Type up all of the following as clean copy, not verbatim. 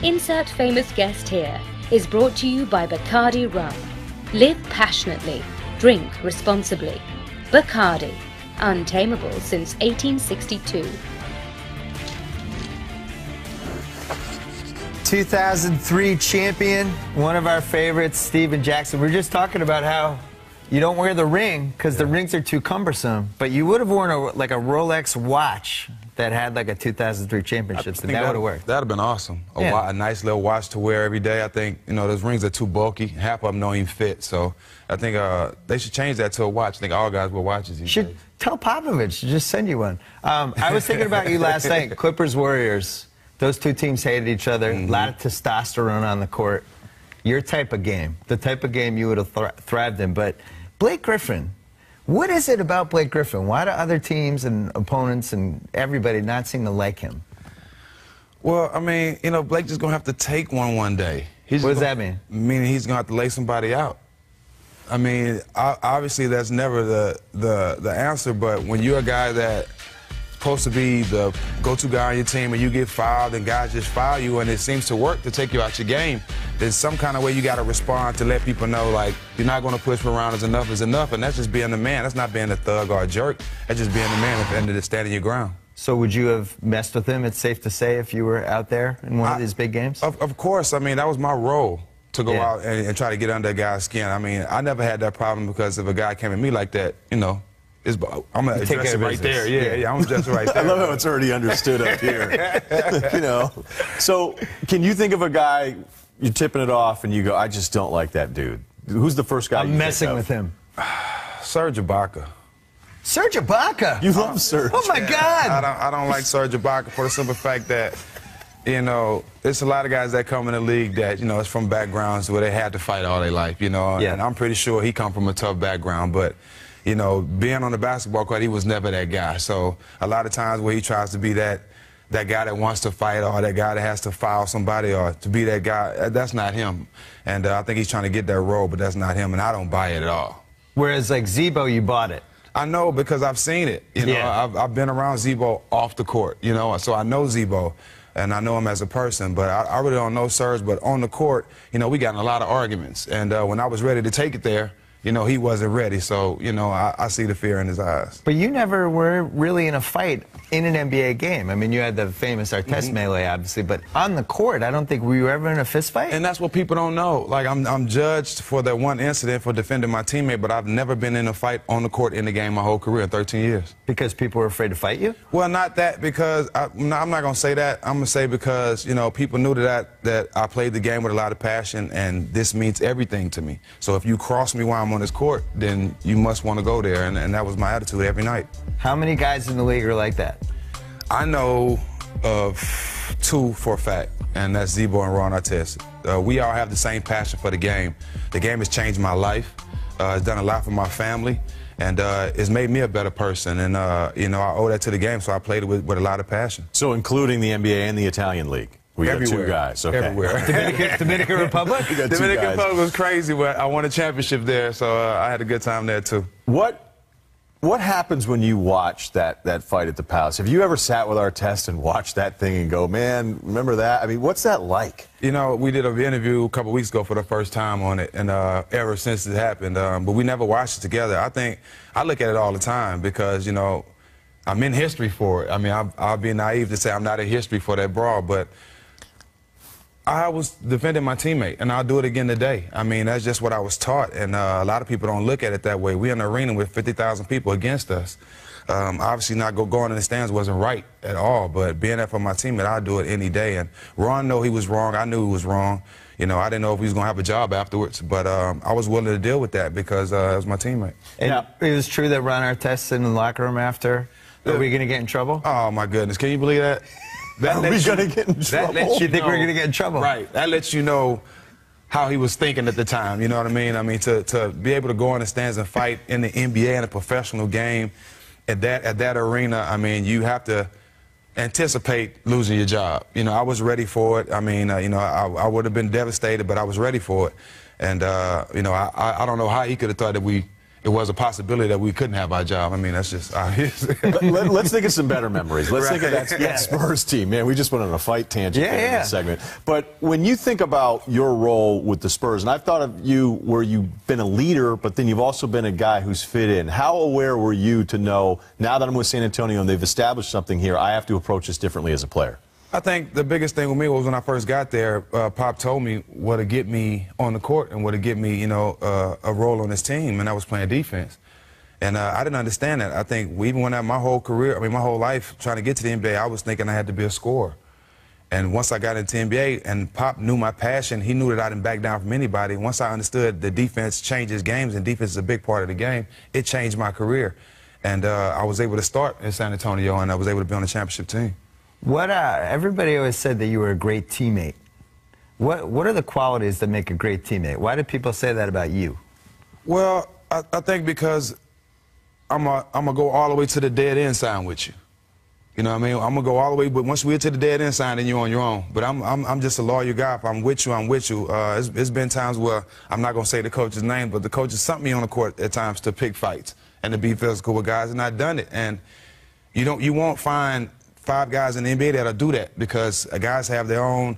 Insert famous guest here is brought to you by Bacardi Rum. Live passionately, drink responsibly. Bacardi, untamable since 1862. 2003 champion, one of our favorites, Steven Jackson. We were just talking about how you don't wear the ring because the rings are too cumbersome, but you would have worn like a Rolex watch that had like a 2003 championship, and that would have worked. That would have been awesome. A nice little watch to wear every day. I think, you know, those rings are too bulky. Half of them don't even fit. So I think they should change that to a watch. I think all guys wear watches these days. Tell Popovich to just send you one. I was thinking about you last night, Clippers, Warriors. Those two teams hated each other. A lot of testosterone on the court. Your type of game, the type of game you would have thrived in. But Blake Griffin, what is it about Blake Griffin? Why do other teams and opponents and everybody not seem to like him? Well, I mean, you know, Blake just going to have to take one day. What does that mean? Meaning he's going to have to lay somebody out. I mean, obviously that's never the answer, but when you're a guy that's supposed to be the go-to guy on your team and you get fouled and guys just foul you and it seems to work to take you out your game, there's some kind of way you got to respond to let people know, like, you're not going to push around, enough is enough, and that's just being the man. That's not being a thug or a jerk. That's just being the man at the end of the standing your ground. So would you have messed with him, it's safe to say, if you were out there in one of these big games? Of course. I mean, that was my role, to go out and try to get under a guy's skin. I mean, I never had that problem because if a guy came at me like that, you know, I'm going to address it right there. Yeah, I'm going to address it right there. I love how it's already understood up here. You know. So can you think of a guy, you're tipping it off and you go, I just don't like that dude? Who's the first guy I'm messing with him. Serge Ibaka. Serge Ibaka? You love Serge. Oh, my God. I don't like Serge Ibaka for the simple fact that, you know, there's a lot of guys that come in the league that, you know, it's from backgrounds where they had to fight all their life, you know. And I'm pretty sure he come from a tough background, but you know, being on the basketball court, he was never that guy. So a lot of times where he tries to be that guy that wants to fight or that guy that has to foul somebody or to be that guy, that's not him. And I think he's trying to get that role, but that's not him, and I don't buy it at all. Whereas, like, Zebo, you bought it. I know because I've seen it. You know, I've been around Zebo off the court, you know, so I know Zebo. And I know him as a person, but I really don't know Serge. But on the court, you know, we got in a lot of arguments. And when I was ready to take it there, you know, he wasn't ready, so, you know, I see the fear in his eyes. But you never were really in a fight in an NBA game. I mean, you had the famous Artest melee, obviously, but on the court, I don't think were you ever in a fist fight? And that's what people don't know. Like, I'm judged for that one incident for defending my teammate, but I've never been in a fight on the court in the game my whole career, 13 years. Because people were afraid to fight you? Well, not that, because I'm not going to say that. I'm going to say because, you know, people knew that I played the game with a lot of passion, and this means everything to me. So if you cross me while I'm on this court, then you must want to go there, and that was my attitude every night. How many guys in the league are like that? I know of two for a fact, and that's Zebo and Ryen Artest. We all have the same passion for the game. The game has changed my life. It's done a lot for my family, and it's made me a better person. And, you know, I owe that to the game, so I played it with a lot of passion. So including the NBA and the Italian League? We got two guys. Okay. Everywhere. Dominican Republic? Dominican Republic was crazy, but I won a championship there, so I had a good time there, too. What happens when you watch that fight at the Palace? Have you ever sat with Artest and watched that thing and go, man, remember that? I mean, what's that like? You know, we did an interview a couple weeks ago for the first time on it, and ever since it happened, but we never watched it together. I look at it all the time because, you know, I'm in history for it. I mean, I'll be naive to say I'm not in history for that brawl, but I was defending my teammate, and I'll do it again today. I mean, that's just what I was taught, and a lot of people don't look at it that way. We're in an arena with 50,000 people against us. Obviously, not going in the stands wasn't right at all, but being there for my teammate, I'll do it any day. And Ron knew he was wrong. I knew he was wrong. You know, I didn't know if he was going to have a job afterwards, but I was willing to deal with that because it was my teammate. And it was true that Ryen Artest in the locker room after? Are we going to get in trouble? Oh, my goodness. Can you believe that? Are we going to get in trouble? You think we're going to get in trouble? Right. That lets you know how he was thinking at the time, you know what I mean? I mean, to be able to go in the stands and fight in the NBA in a professional game at that arena, I mean, you have to anticipate losing your job. You know, I was ready for it. I mean, you know, I would have been devastated, but I was ready for it. And, you know, I don't know how he could have thought that we it was a possibility that we couldn't have our job. I mean, that's just obvious. Let's think of some better memories. Let's think of that Spurs team. Man, we just went on a fight tangent in this segment. But when you think about your role with the Spurs, and I've thought of you where you've been a leader, but then you've also been a guy who's fit in. How aware were you to know, now that I'm with San Antonio and they've established something here, I have to approach this differently as a player? I think the biggest thing with me was when I first got there, Pop told me what to get me on the court and what to get me, you know, a role on this team, and I was playing defense. And I didn't understand that. I think even when my whole career, I mean, my whole life trying to get to the NBA, I was thinking I had to be a scorer. And once I got into the NBA and Pop knew my passion, he knew that I didn't back down from anybody. Once I understood that defense changes games and defense is a big part of the game, it changed my career. And I was able to start in San Antonio, and I was able to be on the championship team. Everybody always said that you were a great teammate. What are the qualities that make a great teammate? Why do people say that about you? Well, I think because I'm gonna go all the way to the dead end sign with you. You know what I mean? I'm gonna go all the way, but once we get to the dead end sign, then you're on your own. But I'm just a loyal guy. If I'm with you, I'm with you. It's been times where I'm not gonna say the coach's name, but the coaches sent me on the court at times to pick fights and to be physical with guys, and I've done it. And you won't find 5 guys in the NBA that'll do that, because guys have their own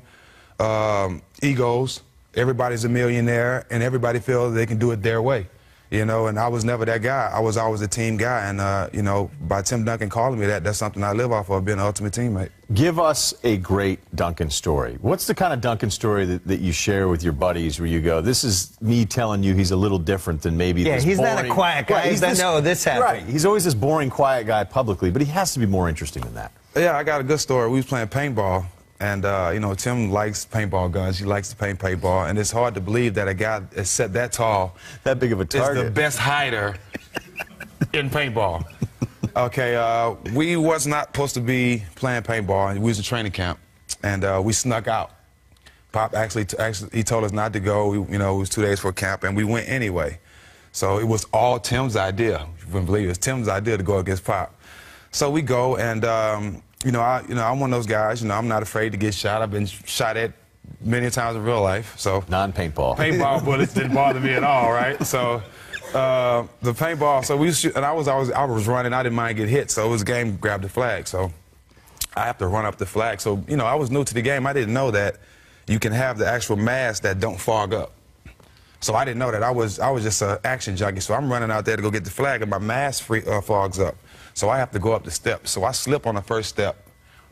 egos. Everybody's a millionaire, and everybody feels they can do it their way. You know, and I was never that guy. I was always a team guy, and, you know, by Tim Duncan calling me that, that's something I live off of, being an ultimate teammate. Give us a great Duncan story. What's the kind of Duncan story that you share with your buddies where you go, this is me telling you he's a little different than maybe this he's boring, not a quiet guy. He's no, this happened. Right. He's always this boring, quiet guy publicly, but he has to be more interesting than that. Yeah, I got a good story. We was playing paintball. And, you know, Tim likes paintball guns. He likes to paint paintball. And it's hard to believe that a guy that's set that tall, that big of a target, is the best hider in paintball. Okay, we was not supposed to be playing paintball. We was in training camp. And we snuck out. Pop actually he told us not to go. You know, it was 2 days for camp, and we went anyway. So it was all Tim's idea. You wouldn't believe it. It was Tim's idea to go against Pop. So we go, and you know, I'm one of those guys. You know, I'm not afraid to get shot. I've been shot at many times in real life. So non-paintball. Paintball bullets didn't bother me at all, right? So the paintball. So we shoot, and I was running. I didn't mind getting hit. So it was a game. Grab the flag. So I have to run up the flag. So you know, I was new to the game. I didn't know that you can have the actual masks that don't fog up. So I didn't know that. I was just an action junkie. So I'm running out there to go get the flag, and my mask fogs up. So I have to go up the steps. So I slip on the first step,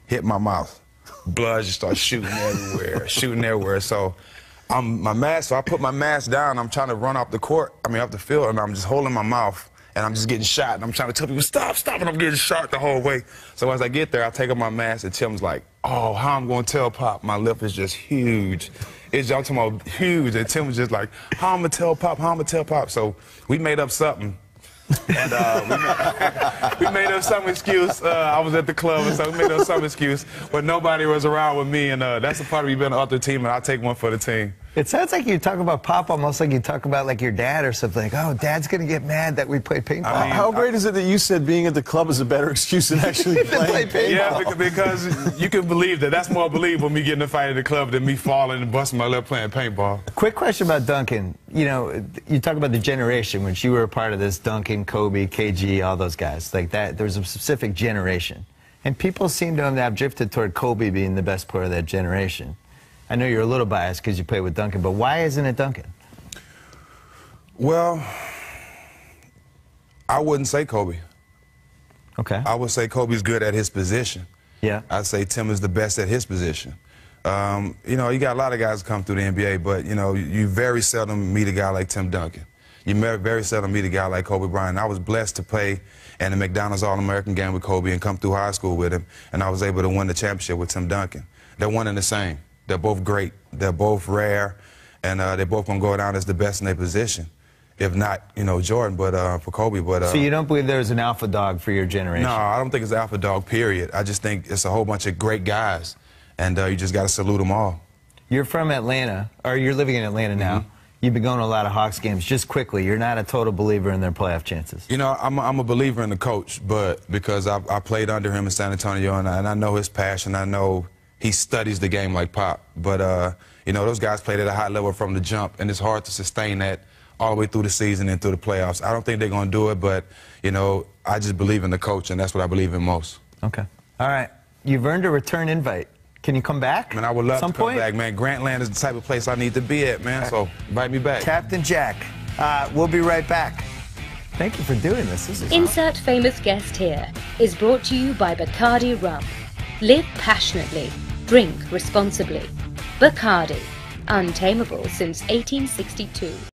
hit my mouth. Blood just starts shooting everywhere, shooting everywhere. So so I put my mask down. I'm trying to run off the court, off the field, and I'm just holding my mouth, and I'm just getting shot. And I'm trying to tell people, stop, stop, and I'm getting shot the whole way. So as I get there, I take off my mask, and Tim's like, oh, how I'm going to tell Pop? My lip is just huge. I'm talking about huge. And Tim was just like, how I'm going to tell Pop, how I'm going to tell Pop? So we made up something. And we made up some excuse. I was at the club, and so we made up some excuse, but nobody was around with me, and that's a part of me being an other team, and I'll take one for the team. It sounds like you talk about Pop almost like you talk about like your dad or something. Like, oh, Dad's going to get mad that we play paintball. I mean, how great is it that you said being at the club is a better excuse than actually playing paintball? Yeah, because you can believe that. That's more believable, me getting a fight at the club than me falling and busting my lip playing paintball. Quick question about Duncan. You know, you talk about the generation, which you were a part of this, Duncan, Kobe, KG, all those guys. Like that, there was a specific generation. And people seem to have drifted toward Kobe being the best player of that generation. I know you're a little biased because you played with Duncan, but why isn't it Duncan? Well, I wouldn't say Kobe. Okay. I would say Kobe's good at his position. Yeah. I'd say Tim is the best at his position. You know, you got a lot of guys come through the NBA, but, you know, you very seldom meet a guy like Tim Duncan. You very seldom meet a guy like Kobe Bryant. I was blessed to play in the McDonald's All-American game with Kobe and come through high school with him, and I was able to win the championship with Tim Duncan. They're one and the same. They're both great. They're both rare, and they're both going to go down as the best in their position. If not, you know, Jordan, but for Kobe. But so you don't believe there's an alpha dog for your generation? No, I don't think it's an alpha dog, period. I just think it's a whole bunch of great guys, and you just got to salute them all. You're from Atlanta, or you're living in Atlanta now. Mm-hmm. You've been going to a lot of Hawks games. Just quickly, you're not a total believer in their playoff chances. You know, I'm a believer in the coach, but because I played under him in San Antonio, and I know his passion. I know he studies the game like Pop. But, you know, those guys played at a high level from the jump, and it's hard to sustain that all the way through the season and through the playoffs. I don't think they're going to do it, but, you know, I just believe in the coach, and that's what I believe in most. Okay. All right. You've earned a return invite. Can you come back? Man, I would love to come back, man. Grantland is the type of place I need to be at, man, so invite me back. Captain Jack. We'll be right back. Thank you for doing this. This is Insert famous guest here is brought to you by Bacardi Rum. Live passionately, drink responsibly. Bacardi, untamable since 1862.